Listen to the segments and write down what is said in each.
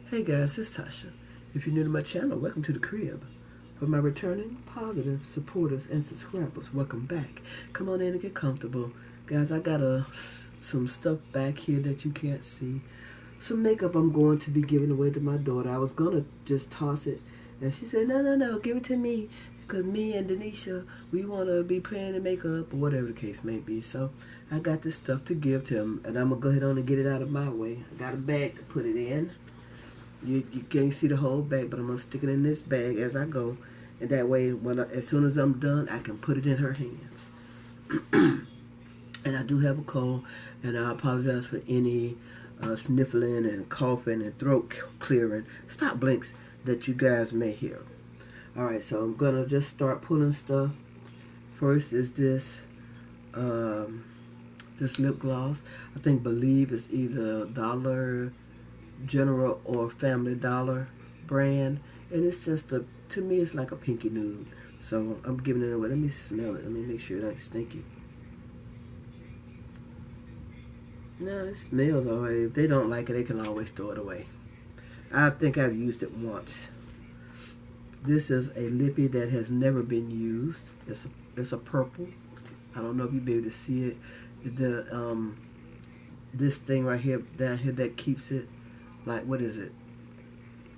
Hey guys, it's Tasha. If you're new to my channel, welcome to the crib. For my returning positive supporters and subscribers, welcome back. Come on in and get comfortable. Guys, I got some stuff back here that you can't see. Some makeup I'm going to be giving away to my daughter. I was going to just toss it, and she said, no, give it to me. Because me and Denisha, we want to be playing the makeup, or whatever the case may be. So I got this stuff to give to him, and I'm going to go ahead on and get it out of my way. I got a bag to put it in. You can't see the whole bag, but I'm going to stick it in this bag as I go. And that way, as soon as I'm done, I can put it in her hands. And I do have a cold, and I apologize for any sniffling and coughing and throat clearing. Stop blinks that you guys may hear. Alright, so I'm going to just start pulling stuff. First is this this lip gloss. I think Believe is either Dollar General or Family Dollar brand, and it's just to me it's like a pinky nude, so I'm giving it away. Let me smell it. Let me make sure it ain't stinky. No, it smells alright. If they don't like it, they can always throw it away. I think I've used it once. This is a lippy that has never been used. It's a purple. I don't know if you'll be able to see it. This thing right here down here that keeps it, like, what is it?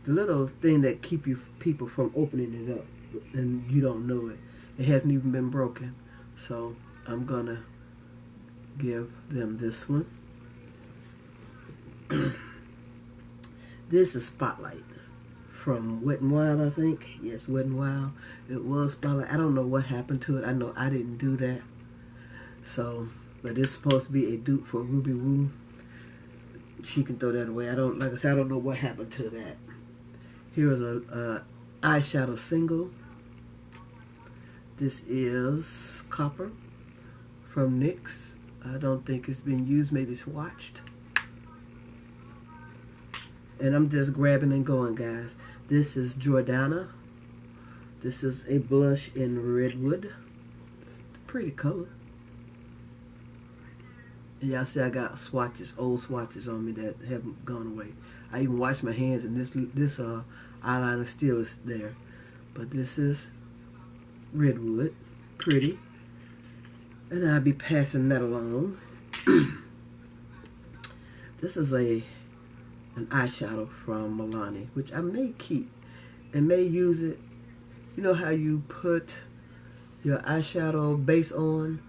The little thing that keep people from opening it up and you don't know it. It hasn't even been broken. So I'm gonna give them this one. This is Spotlight from Wet n Wild, I think. Yes, Wet n Wild. It was Spotlight. I don't know what happened to it. I know I didn't do that. So, but it's supposed to be a dupe for Ruby Woo. She can throw that away. Like I said, I don't know what happened to that. Here is a eyeshadow single. This is Copper from NYX. I don't think it's been used. Maybe swatched. And I'm just grabbing and going, guys. This is Jordana. This is a blush in Redwood. It's a pretty color. And y'all see I got swatches, old swatches on me that haven't gone away. I even washed my hands, and this eyeliner still is there. But this is Redwood. Pretty. And I'll be passing that along. This is an eyeshadow from Milani, which I may keep and may use it. You know how you put your eyeshadow base on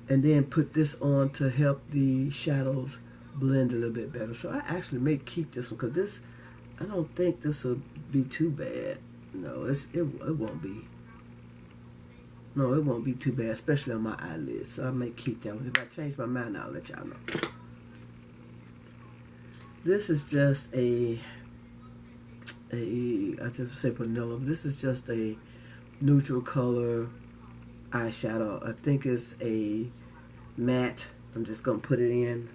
and then put this on to help the shadows blend a little bit better. So I actually may keep this one, because this, I don't think this will be too bad. No, it won't be. No, it won't be too bad, especially on my eyelids. So I may keep that one. If I change my mind, I'll let y'all know. This is just I just say vanilla. This is just a neutral color eyeshadow. I think it's a matte. I'm just gonna put it in.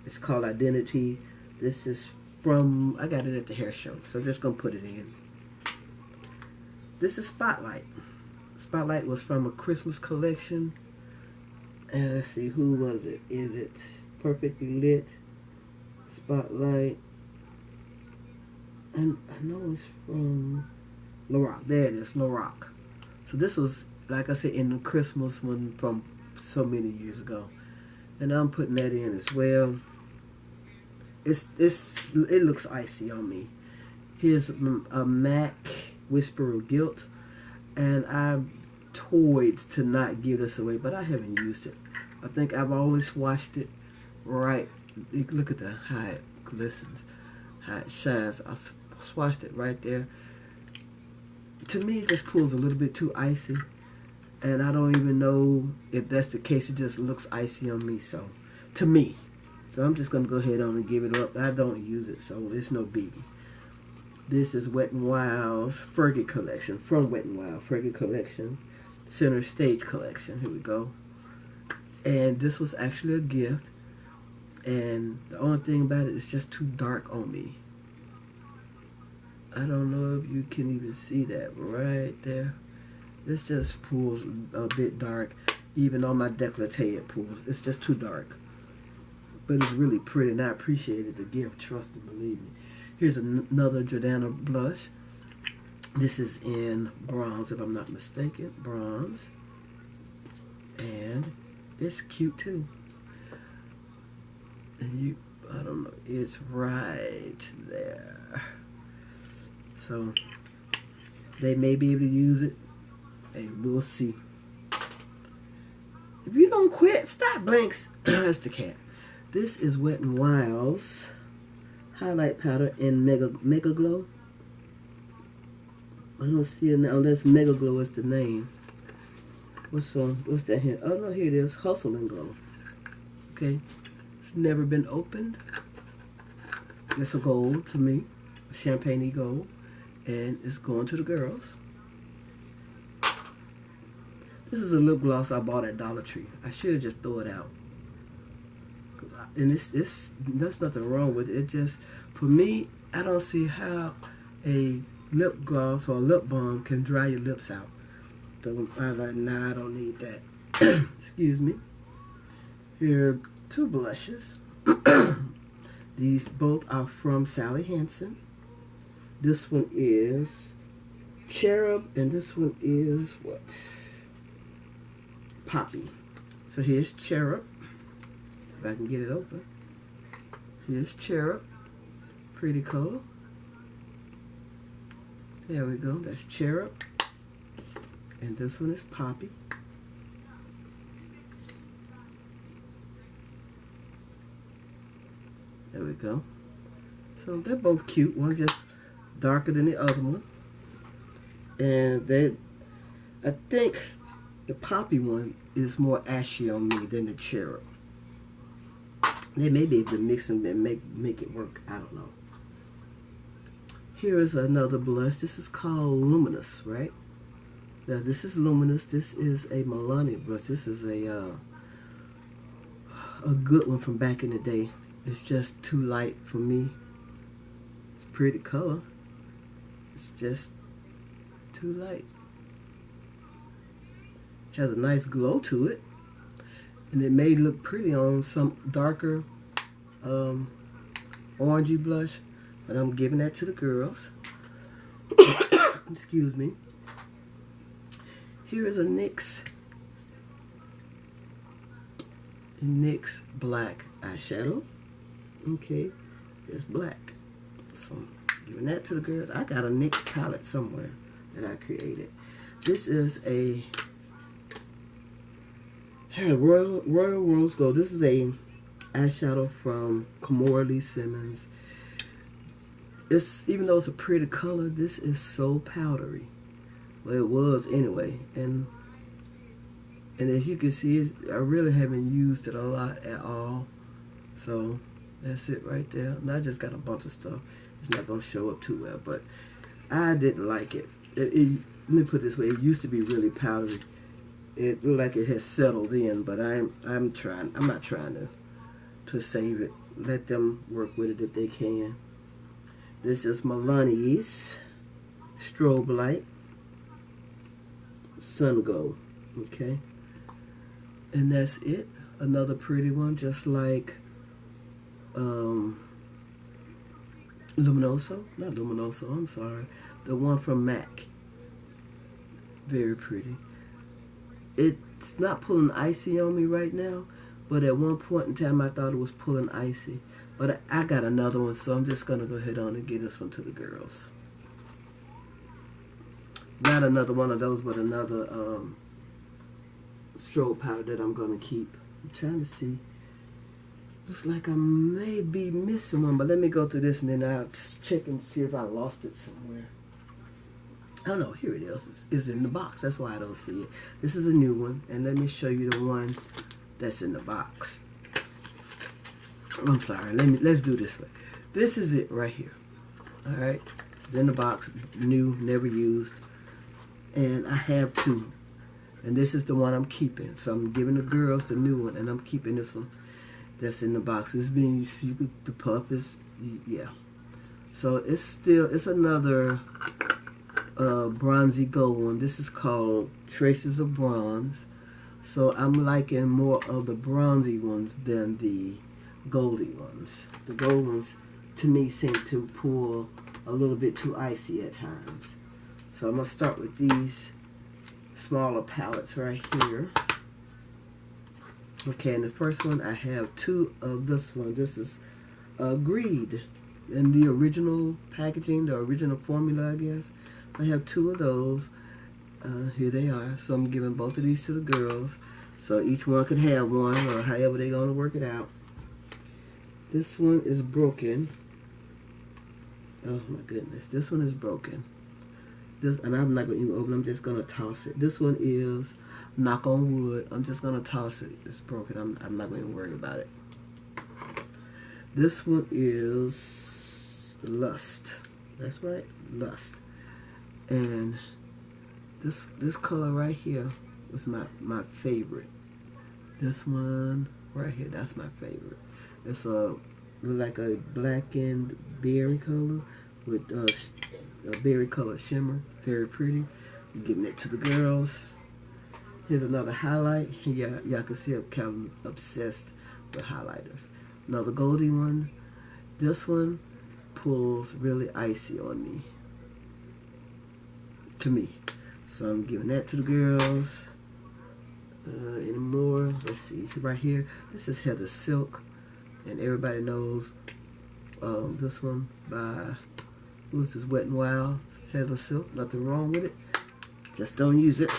It's called Identity. This is from, I got it at the hair show, so I'm just gonna put it in. This is Spotlight. Spotlight was from a Christmas collection, and let's see, who was it? Is it Perfectly Lit? Spotlight, and I know it's from Lorac. There it is, Lorac. So this was, like I said, in the Christmas one from so many years ago, and I'm putting that in as well. It looks icy on me. Here's a MAC Whisper of Guilt, and I toyed to not give this away, but I haven't used it. I think I've always washed it right. Look at how it glistens, how it shines. I swatched it right there. To me, it just pulls a little bit too icy, and I don't even know if that's the case. It just looks icy on me, so to me. So I'm just gonna go ahead on and give it up. I don't use it, so it's no biggie. This is Wet n Wild's Fergie collection, from Wet n Wild Fergie collection, Center Stage collection. Here we go. And this was actually a gift. And the only thing about it is just too dark on me. I don't know if you can even see that right there. This just pulls a bit dark. Even on my décolleté it pulls. It's just too dark. But it's really pretty, and I appreciated the gift. Trust and believe me. Here's another Jordana blush. This is in bronze, if I'm not mistaken. Bronze. And it's cute too. And I don't know, it's right there. So they may be able to use it, and we'll see. If you don't quit, stop, Blinks. That's the cat. This is Wet n Wild's highlight powder in Mega Glow. I don't see it now unless Mega Glow is the name. What's that here? Oh no, here it is. Hustle and Glow. Okay. It's never been opened. It's a gold to me. A champagne gold. And it's going to the girls. This is a lip gloss I bought at Dollar Tree. I should have just throw it out. And there's nothing wrong with it. It just, for me, I don't see how a lip gloss or a lip balm can dry your lips out. So I'm like, nah, I don't need that. Excuse me. Here are 2 blushes. These both are from Sally Hansen. This one is Cherub, and this one is what? Poppy. So here's Cherub. If I can get it open. Here's Cherub. Pretty color. There we go. That's Cherub. And this one is Poppy. There we go. So they're both cute. One's just darker than the other one. And I think the Poppy one is more ashy on me than the Cherub. They may be able to mix them and make it work. I don't know. Here is another blush. This is called Luminous, right? Now this is Luminous. This is a Milani blush. This is a good one from back in the day. It's just too light for me. It's a pretty color. It's just too light. Has a nice glow to it. And it may look pretty on some darker orangey blush. But I'm giving that to the girls. Excuse me. Here is a NYX black eyeshadow. Okay, it's black. So I'm giving that to the girls. I got a NYX palette somewhere that I created. This is a Royal Rose Gold. This is a eyeshadow from Kimora Lee Simmons. Even though it's a pretty color, this is so powdery. Well, it was anyway, and as you can see, I really haven't used it a lot at all. So that's it right there. And I just got a bunch of stuff. It's not gonna show up too well, but I didn't like it. Let me put it this way: it used to be really powdery. It looked like it has settled in, but I'm not trying to save it. Let them work with it if they can. This is Milani's Strobe Light Sun Gold. Okay, and that's it. Another pretty one, just like Luminoso. Not Luminoso, I'm sorry. The one from MAC. Very pretty. It's not pulling icy on me right now, but at one point in time I thought it was pulling icy. But I got another one, so I'm just going to go ahead on and give this one to the girls. Not another one of those, but another strobe powder that I'm going to keep. I'm trying to see. Looks like I may be missing one, but let me go through this and then I'll check and see if I lost it somewhere. Oh no, here it is. It's in the box. That's why I don't see it. This is a new one, and let me show you the one that's in the box. I'm sorry. Let's do this way. This is it right here. All right, it's in the box, new, never used, and I have 2, and this is the one I'm keeping. So I'm giving the girls the new one, and I'm keeping this one that's in the box. This being the puff is yeah. So it's another bronzy gold one. This is called Traces of Bronze. So I'm liking more of the bronzy ones than the goldy ones. The gold ones to me, seem to pull a little bit too icy at times. So I'm going to start with these smaller palettes right here. Okay, and the first one, I have two of this one. This is Greed. In the original packaging, the original formula, I guess. I have two of those. Here they are. So I'm giving both of these to the girls. So each one could have one, or however they're going to work it out. This one is broken. Oh my goodness. This one is broken. This, and I'm not going to even open it. I'm just going to toss it. This one is knock on wood. I'm just going to toss it. It's broken. I'm not going to worry about it. This one is Lust. That's right. Lust. And this color right here is my favorite. This one right here, that's my favorite. It's like a blackened berry color with a berry color shimmer. Very pretty. I'm giving it to the girls. Here's another highlight. Yeah, y'all can see I'm kind of obsessed with highlighters. Another goldie one. This one pulls really icy on me. To me. So I'm giving that to the girls. Any more? Let's see. Right here. This is Heather Silk. And everybody knows this one by, who's this? Wet n Wild. Heather Silk. Nothing wrong with it. Just don't use it.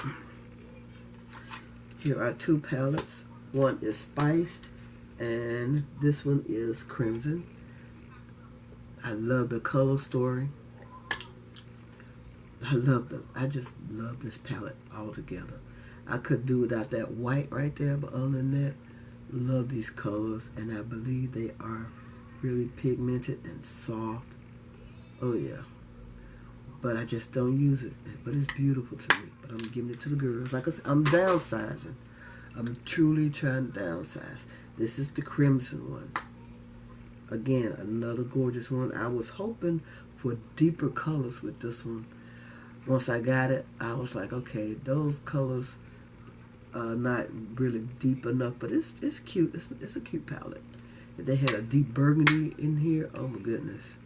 Here are two palettes. One is Spiced. And this one is Crimson. I love the color story. I just love this palette altogether. I could do without that white right there, but other than that, love these colors, and I believe they are really pigmented and soft. Oh yeah. But I just don't use it. But it's beautiful to me. But I'm giving it to the girls. Like I said, I'm downsizing. I'm truly trying to downsize. This is the Crimson one. Again, another gorgeous one. I was hoping for deeper colors with this one. Once I got it, I was like, okay, those colors are not really deep enough, but it's cute. It's a cute palette. If they had a deep burgundy in here, oh my goodness.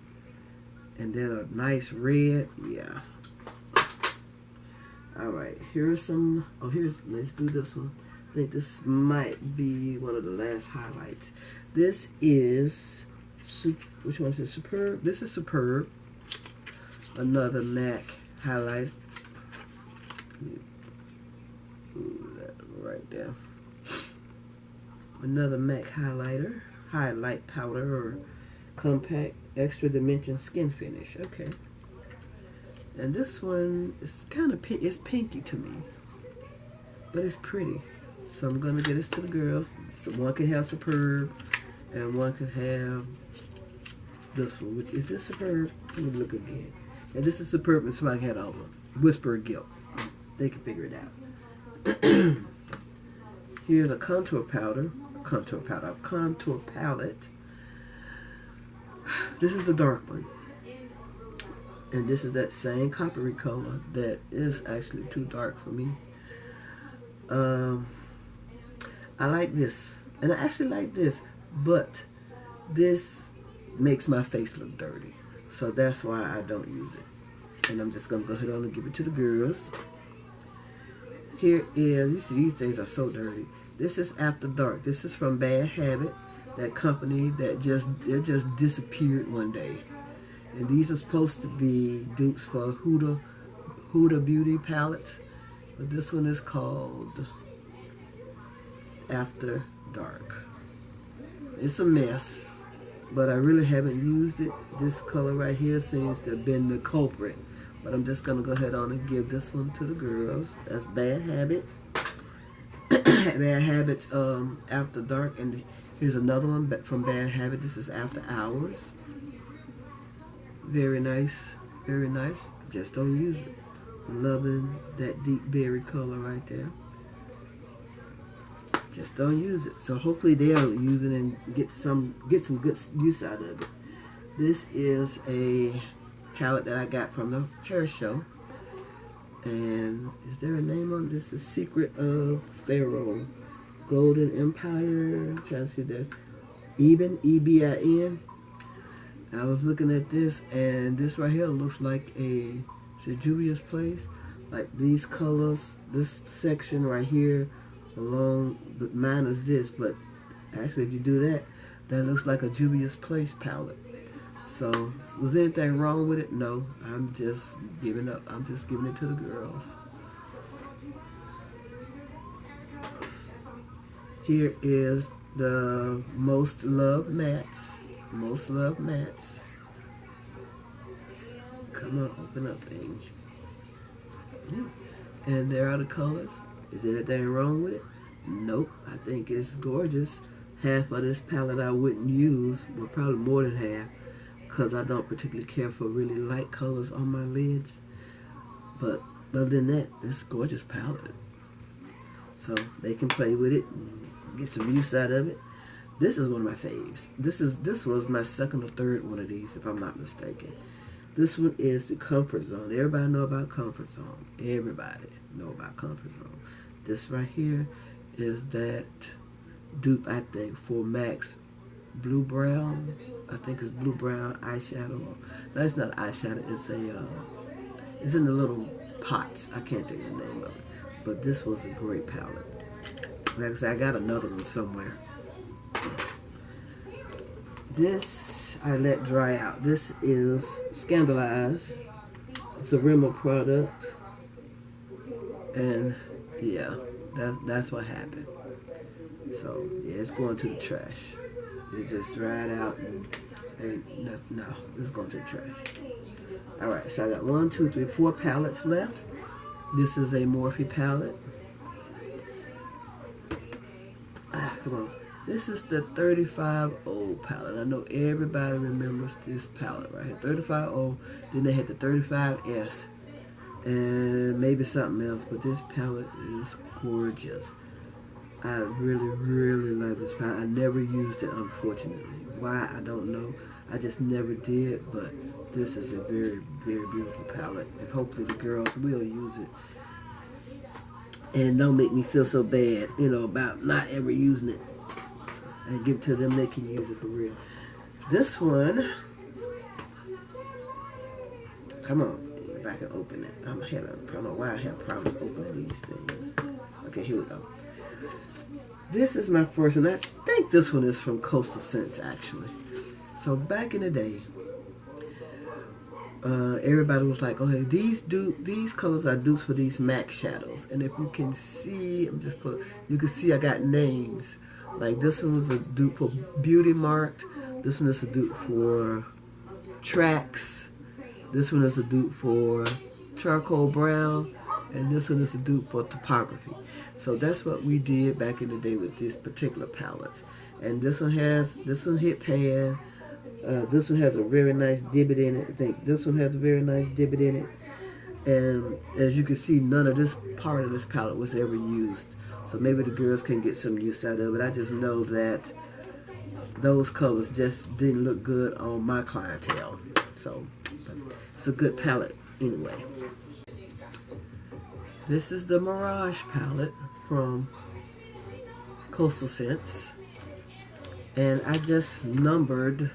And then a nice red, yeah. All right, here's some. Oh, let's do this one. I think this might be one of the last highlights. This is, which one is it? Superb. This is Superb. Another MAC highlight. Ooh, that right there. Another MAC highlighter, highlight powder, or compact extra dimension skin finish. Okay. And this one is kind of pink. It's pinky to me, but it's pretty. So I'm gonna get this to the girls. So one could have Superb, and one could have this one. Which is this Superb? Let me look again. And this is Superb, and somebody had a Whisper of Guilt. They can figure it out. Here's a contour powder. Contour palette. This is the dark one. And this is that same coppery color that is actually too dark for me. I like this. And I actually like this. But this makes my face look dirty. So that's why I don't use it. And I'm just going to go ahead on and give it to the girls. Here is, these things are so dirty. This is After Dark. This is from Bad Habit. That company that just disappeared one day. And these are supposed to be dupes for Huda Beauty palettes. But this one is called After Dark. It's a mess, but I really haven't used it. This color right here seems to have been the culprit. But I'm just going to go ahead on and give this one to the girls. That's Bad Habit. Bad Habit After Dark. And here's another one from Bad Habit. This is After Hours. Very nice. Very nice. Just don't use it. Loving that deep berry color right there. Just don't use it. So hopefully they'll use it and get some good use out of it. This is a palette that I got from the hair show. And is there a name on this? Is Secret of Pharaoh. Golden Empire. I'm trying to see this. Eben, E-B-I-N. I was looking at this, and this right here looks like a Juvia's Place. Like these colors, this section right here, along, but mine is this, but actually if you do that, that looks like a Juvia's Place palette. So, was anything wrong with it? No, I'm just giving up. I'm just giving it to the girls. Here is the Most Loved Mats. Most Loved Mats. Come on, open up thing. And there are the colors. Is anything wrong with it? Nope. I think it's gorgeous. Half of this palette I wouldn't use, well, probably more than half, because I don't particularly care for really light colors on my lids. But other than that, it's a gorgeous palette. So they can play with it and get some use out of it. This is one of my faves. This was my second or third one of these, if I'm not mistaken. This one is the Comfort Zone. Everybody know about Comfort Zone. Everybody know about Comfort Zone. This right here is that dupe, I think, for MAC's blue brown. I think it's blue brown eyeshadow. No, it's not eyeshadow. It's a it's in the little pots. I can't think of the name of it. But this was a great palette. Like I said, I got another one somewhere. This I let dry out. This is Scandalized. It's a Rimmel product. And yeah, that's what happened. So yeah, it's going to the trash. It just dried out and no, it's going to the trash. Alright, so I got 1, 2, 3, 4 palettes left. This is a Morphe palette. Come on. This is the 35O palette. I know everybody remembers this palette right here. 35O. Then they had the 35S. And maybe something else. But this palette is gorgeous. I really, really love this palette. I never used it, unfortunately. Why, I don't know. I just never did. But this is a very, very beautiful palette. And hopefully the girls will use it. And don't make me feel so bad, you know, about not ever using it. And give it to them, they can use it for real. This one, come on, if I can open it. I don't know why I have problems opening these things. Okay, here we go. This is my first one. I think this one is from Coastal Scents, actually. So back in the day, everybody was like, okay, these colors are dupes for these MAC shadows. And if you can see, you can see I got names. Like this one was a dupe for Beauty Marked. This one is a dupe for Tracks. This one is a dupe for Charcoal Brown. And this one is a dupe for Topography. So that's what we did back in the day with these particular palettes. And this one hit pan. This one has a very nice divot in it. I think this one has a very nice divot in it. And as you can see, none of this part of this palette was ever used. So maybe the girls can get some use out of it. I just know that those colors just didn't look good on my clientele. So, but it's a good palette anyway. This is the Mirage palette from Coastal Scents. And I just numbered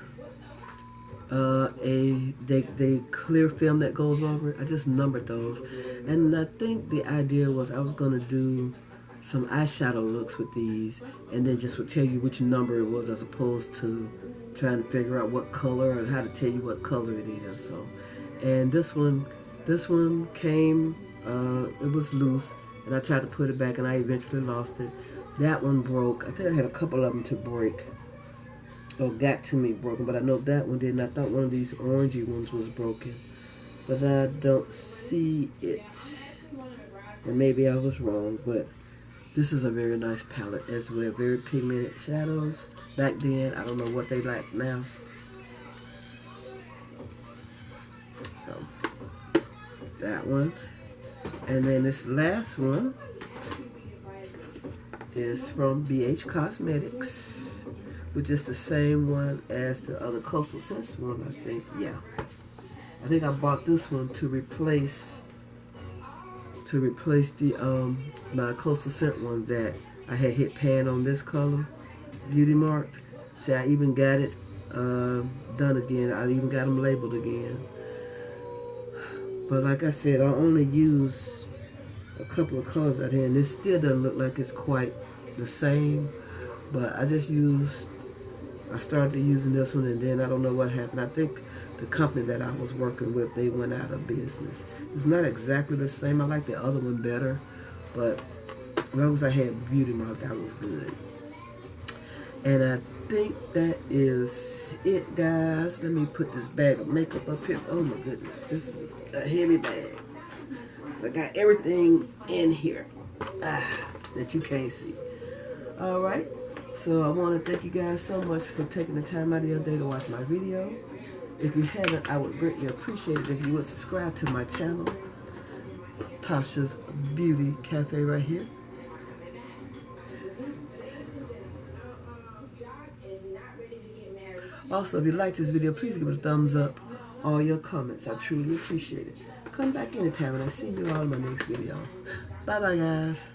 the clear film that goes over it. I just numbered those. And I think the idea was I was going to do some eyeshadow looks with these, and then just would tell you which number it was, as opposed to trying to figure out what color or how to tell you what color it is. So, and this one came, it was loose, and I tried to put it back, and I eventually lost it. That one broke. I think I had a couple of them to break, or got to me broken, but I know that one didn't. I thought one of these orangey ones was broken, but I don't see it, and maybe I was wrong. But this is a very nice palette as well. Very pigmented shadows. Back then, I don't know what they like now. So, that one. And then this last one is from BH Cosmetics, which is the same one as the other Coastal Scents one, I think. Yeah. I think I bought this one to replace the my Coastal Scent one that I had hit pan on this color, Beauty Marked. See, I even got it done again. I even got them labeled again. But like I said, I only use a couple of colors out here, and this still doesn't look like it's quite the same. But I started using this one, and then I don't know what happened. I think the company that I was working with, they went out of business. It's not exactly the same. I like the other one better, but as long as I had beauty mark, that was good. And I think that is it, guys. Let me put this bag of makeup up here. Oh my goodness, this is a heavy bag. I got everything in here that you can't see. All right, so I want to thank you guys so much for taking the time out of your day to watch my video. If you haven't, I would greatly appreciate it if you would subscribe to my channel, Tasha's Beauty Cafe right here. Also, if you like this video, please give it a thumbs up. All your comments, I truly appreciate it. Come back anytime, and I'll see you all in my next video. Bye-bye, guys.